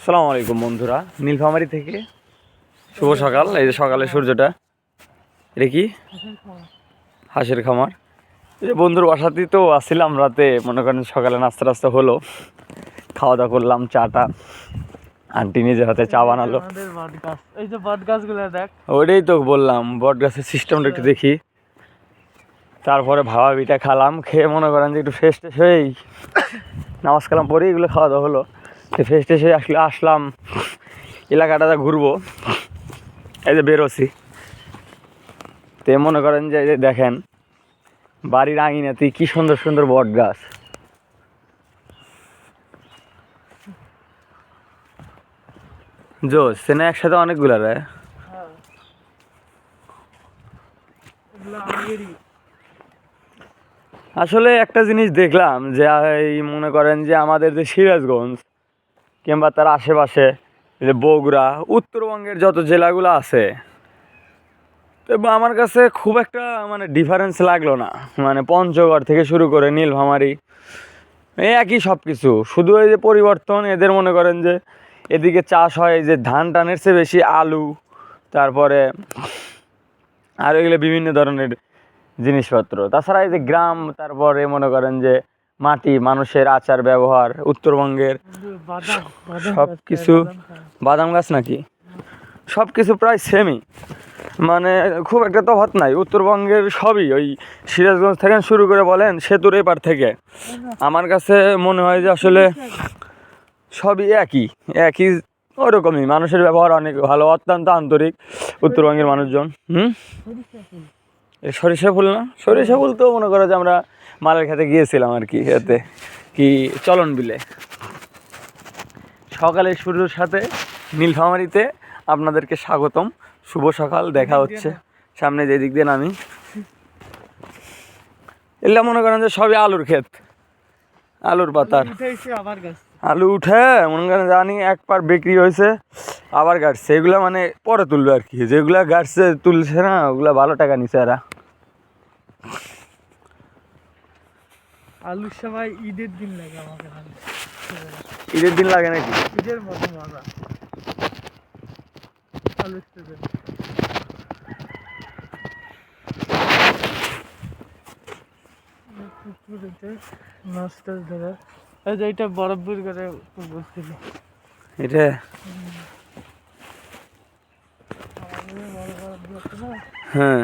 আসসালামু আলাইকুম বন্ধুরা, নীলফামারী থেকে শুভ সকাল। এই যে সকালে সূর্যটা, এটা কি হাঁসের খামার। এই যে বন্ধুর বাসাতেই তো আসছিলাম রাতে, মনে করেন সকালে নাস্তা টাস্তা হলো, খাওয়া দাওয়া করলাম, চাটা আন্টি নিজের হাতে চা বানালো। এই যে বট গাছগুলো দেখ, ওইটাই তো বললাম, বট গাছের সিস্টেমটা একটু দেখি। তারপরে ভাবা পিঠা খালাম, খেয়ে মনে করেন যে একটু ফ্রেশ ট্রেশ হয়েই নামাজ কালাম পরে এগুলো খাওয়া দাওয়া হলো। ফ্রেশ ট্রেশ হয়ে আসলাম এলাকাটাতে ঘুরবো। এই যে বেরোছি, তে মনে করেন যে এই যে দেখেন বাড়ির আঙিনাতে কি সুন্দর সুন্দর বট গাছ। জোস সেনা একসাথে অনেকগুলা রে। আসলে একটা জিনিস দেখলাম যে এই মনে করেন যে আমাদের যে সিরাজগঞ্জ কিংবা তার আশেপাশে যে বগুড়া, উত্তরবঙ্গের যত জেলাগুলো আছে, তো আমার কাছে খুব একটা মানে ডিফারেন্স লাগলো না। মানে পঞ্চগড় থেকে শুরু করে নীলফামারী এই একই সব কিছু, শুধু এই যে পরিবর্তন এদের মনে করেন যে এদিকে চাষ হয় যে ধান টানের চেয়ে বেশি আলু, তারপরে আর এগুলো বিভিন্ন ধরনের জিনিসপত্র। তাছাড়া এই যে গ্রাম, তারপরে মনে করেন যে মাটি, মানুষের আচার ব্যবহার, উত্তরবঙ্গের সব কিছু। বাদাম গাছ নাকি? সব কিছু প্রায় সেমই, মানে খুব একটা তফাৎ নাই। উত্তরবঙ্গের সবই ওই সিরাজগঞ্জ থেকে শুরু করে বলেন সেতুর এপার থেকে, আমার কাছে মনে হয় যে আসলে সবই একই একই ওরকমই। মানুষের ব্যবহার অনেক ভালো, অত্যন্ত আন্তরিক উত্তরবঙ্গের মানুষজন। সরিষা ফুল না? সরিষা ফুল তো মনে করো যে আমরা মালের খেতে গিয়েছিলাম আর কি, এতে কি চলন বিলে। সকালের শুরুর সাথে নীলফামারীতে আপনাদেরকে স্বাগতম, শুভ সকাল। দেখা হচ্ছে সামনে যে দিক দিয়ে নামি, এগুলা মনে করেন যে সবই আলুর ক্ষেত, আলুর পাতার আলু উঠে মনে করেন জানি এক পার বিক্রি হয়েছে, আবার গাড়ছে। এগুলা মানে পরে তুলবে আর কি, যেগুলা গাড়ছে তুলছে না ওগুলা ভালো টাকা নিছে এরা। আলুর সময় ঈদের দিন লাগে আমাকে। ঈদের দিন লাগে নাকি? ঈদের মতো মজা আলু মাছ টাছ ধরে। এই যে এটা বরফ করে বসছিল এটা হ্যাঁ,